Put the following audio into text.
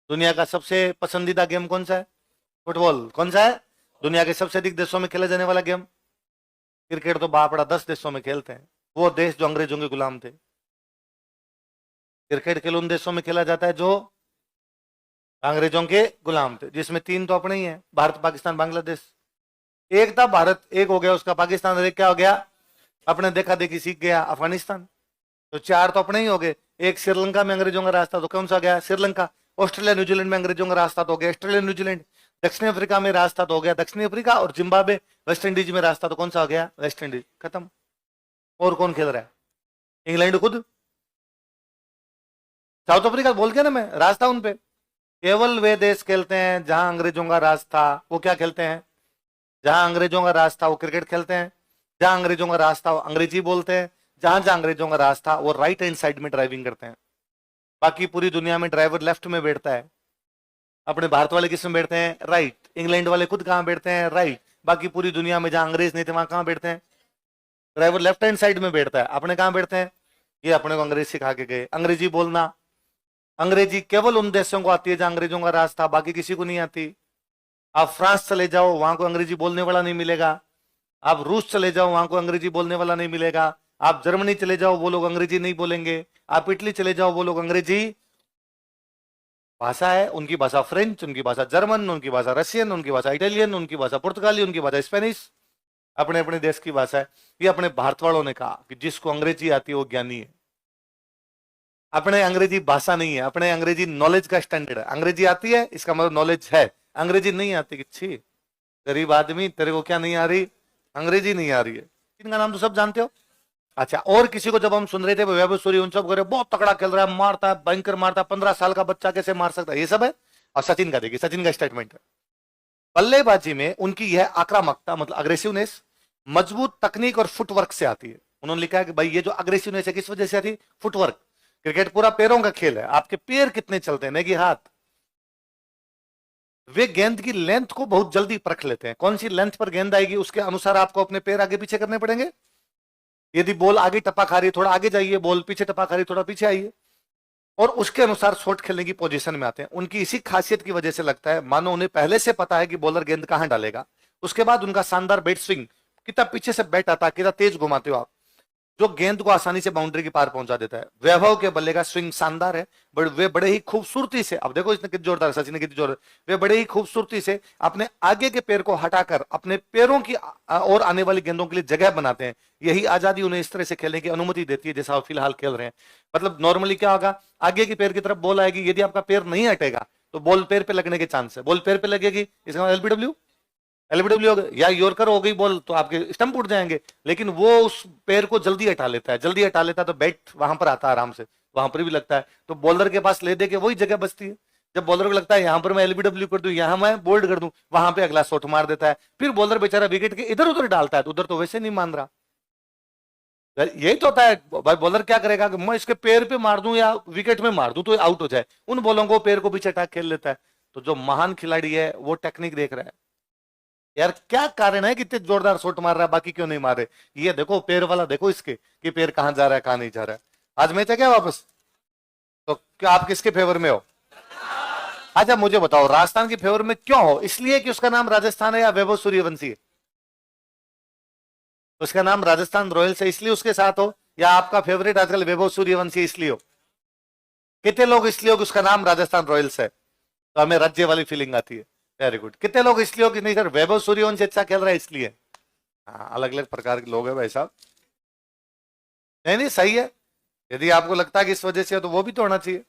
दुनिया का सबसे पसंदीदा गेम कौन सा है? फुटबॉल। कौन सा है? दुनिया के सबसे अधिक देशों में खेला जाने वाला गेम? क्रिकेट तो बापड़ा 10 देशों में खेलते हैं, वो देश जो अंग्रेजों के गुलाम थे। क्रिकेट केवल उन देशों में खेला जाता है जो अंग्रेजों के गुलाम थे, जिसमें 3 तो अपने ही हैं, भारत, पाकिस्तान, बांग्लादेश। एक था भारत, एक हो गया उसका पाकिस्तान, और एक क्या हो गया? अपने देखा देखी सीख गया अफगानिस्तान। तो 4 तो अपने ही हो गए। एक श्रीलंका में अंग्रेजों का रास्ता, तो कौन सा गया? श्रीलंका। ऑस्ट्रेलिया न्यूजीलैंड में अंग्रेजों का रास्ता तो हो गया ऑस्ट्रेलिया न्यूजीलैंड। दक्षिण अफ्रीका में रास्ता तो हो गया दक्षिण अफ्रीका, और जिम्बाब्वे वेस्ट इंडीज में रास्ता तो कौन सा हो गया? West Indies. खत्म। और कौन खेल रहा है? इंग्लैंड खुद। साउथ अफ्रीका बोल के ना मैं, रास्ता उन पे। केवल वे देश खेलते हैं जहां अंग्रेजों का राज था, वो क्या खेलते हैं? जहां अंग्रेजों का राज था वो क्रिकेट खेलते हैं। जहां अंग्रेजों का राज था वो अंग्रेजी बोलते हैं। जहां जहां अंग्रेजों का राज था वो राइट हैंड साइड में ड्राइविंग करते हैं। बाकी पूरी दुनिया में ड्राइवर लेफ्ट में बैठता है। अपने भारत वाले किस में बैठते हैं? राइट। इंग्लैंड वाले खुद कहां बैठते हैं? राइट। बाकी पूरी दुनिया में जहां अंग्रेज नहीं थे वहां कहां बैठते हैं? ड्राइवर लेफ्ट हैंड साइड में बैठता है। अपने कहां बैठते हैं? ये अपने को अंग्रेज सिखा के गए अंग्रेजी बोलना। अंग्रेजी केवल उन देशों को आती है जहां अंग्रेजों का राज था, बाकी किसी को नहीं आती। आप फ्रांस चले जाओ, वहां को अंग्रेजी बोलने वाला नहीं मिलेगा। आप रूस चले जाओ, वहां को अंग्रेजी बोलने वाला नहीं मिलेगा। आप जर्मनी चले जाओ, वो लोग अंग्रेजी नहीं बोलेंगे। आप इटली चले जाओ, वो लोग अंग्रेजी भाषा है उनकी भाषा फ्रेंच, उनकी भाषा जर्मन, उनकी भाषा रशियन, उनकी भाषा इटालियन, उनकी भाषा पुर्तगाली, उनकी भाषा स्पेनिश। अपने अपने देश की भाषा है। ये अपने भारत वालों ने कहा कि जिसको अंग्रेजी आती है वो ज्ञानी है। अपने अंग्रेजी भाषा नहीं है, अपने अंग्रेजी नॉलेज का स्टैंडर्ड है। अंग्रेजी आती है इसका मतलब नॉलेज है। अंग्रेजी नहीं आती कि छी गरीब आदमी तेरे को क्या नहीं आ रही? अंग्रेजी नहीं आ रही है। इनका नाम तो सब जानते हो। अच्छा, और किसी को जब हम सुन रहे थे वैभव सूर्यवंशी करे बहुत तगड़ा खेल रहा है, मारता है, भयंकर मारता है, 15 साल का बच्चा कैसे मार सकता है, ये सब है। और सचिन का देखिए, सचिन का स्टेटमेंट है बल्लेबाजी में उनकी यह आक्रामकता मतलब अग्रेसिवनेस मजबूत तकनीक और फुटवर्क से आती है। उन्होंने लिखा है कि भाई ये जो अग्रेसिवनेस है किस वजह से आती है? फुटवर्क। क्रिकेट पूरा पैरों का खेल है, आपके पैर कितने चलते हैं, नहीं कि हाथ। वे गेंद की लेंथ को बहुत जल्दी परख लेते हैं, कौन सी लेंथ पर गेंद आएगी उसके अनुसार आपको अपने पैर आगे पीछे करने पड़ेंगे। यदि बॉल आगे टपा खा रही है थोड़ा आगे जाइए, बॉल पीछे टपा खा रही है थोड़ा पीछे आइए, और उसके अनुसार शॉट खेलने की पोजीशन में आते हैं। उनकी इसी खासियत की वजह से लगता है मानो उन्हें पहले से पता है कि बॉलर गेंद कहां डालेगा। उसके बाद उनका शानदार बैट स्विंग, कितना पीछे से बैट आता है, कितना तेज घुमाते हो आप, जो गेंद को आसानी से बाउंड्री के पार पहुंचा देता है। वैभव के बल्ले का स्विंग शानदार है, वे बड़े ही खूबसूरती से, अब देखो इसने कितनी जोरदार, सचिन ने कितनी जोर, वे बड़े ही खूबसूरती से अपने आगे के पैर को हटाकर अपने पैरों की और आने वाली गेंदों के लिए जगह बनाते हैं। यही आजादी उन्हें इस तरह से खेलने की अनुमति देती है जैसा वो फिलहाल खेल रहे हैं। मतलब नॉर्मली क्या होगा, आगे की पैर की तरफ बॉल आएगी, यदि आपका पैर नहीं हटेगा तो बॉल पैर पे लगने के चांस है। बॉल पैर पे लगेगी इसका एलबीडब्ल्यू, एलबीडब्ल्यू या यॉर्कर हो गई बॉल तो आपके स्टंप उठ जाएंगे। लेकिन वो उस पैर को जल्दी हटा लेता है, जल्दी हटा लेता है तो बैट वहां पर आता है आराम से, वहां पर भी लगता है। तो बॉलर के पास ले दे के वही जगह बचती है। जब बॉलर को लगता है यहां पर मैं एलबीडब्ल्यू कर दूं, यहां मैं बोल्ड कर दूं, वहां पे अगला शॉट मार देता है। फिर बॉलर बेचारा विकेट के इधर उधर डालता है, तो उधर तो वैसे नहीं मान रहा। यही तो होता है भाई, बॉलर क्या करेगा कि मैं इसके पैर पे मार दूं या विकेट में मार दूं तो आउट हो जाए। उन बॉलों को पैर को पीछे अटैक खेल लेता है। तो जो महान खिलाड़ी है वो टेक्निक देख रहा है, यार क्या कारण है कि इतने जोरदार शॉट मार रहा है बाकी क्यों नहीं मारे। ये देखो पैर वाला, देखो इसके कि पैर कहां जा रहा है कहां नहीं जा रहा है। आज मैच है क्या वापस? तो क्या आप किसके फेवर में हो? अच्छा मुझे बताओ, राजस्थान के फेवर में क्यों हो? इसलिए कि उसका नाम राजस्थान है या वैभव सूर्यवंशी है? उसका नाम राजस्थान रॉयल्स है इसलिए उसके साथ हो, या आपका फेवरेट आजकल वैभव सूर्यवंशी इसलिए हो? कितने लोग इसलिए हो कि उसका नाम राजस्थान रॉयल्स है तो हमें राज्य वाली फीलिंग आती है? Very good. कितने लोग इसलिए हो कि नहीं सर वैभव सूर्यवंशी अच्छा खेल रहा है इसलिए? हाँ, अलग अलग प्रकार के लोग हैं भाई साहब। नहीं नहीं सही है, यदि आपको लगता है कि इस वजह से है तो वो भी तो होना चाहिए।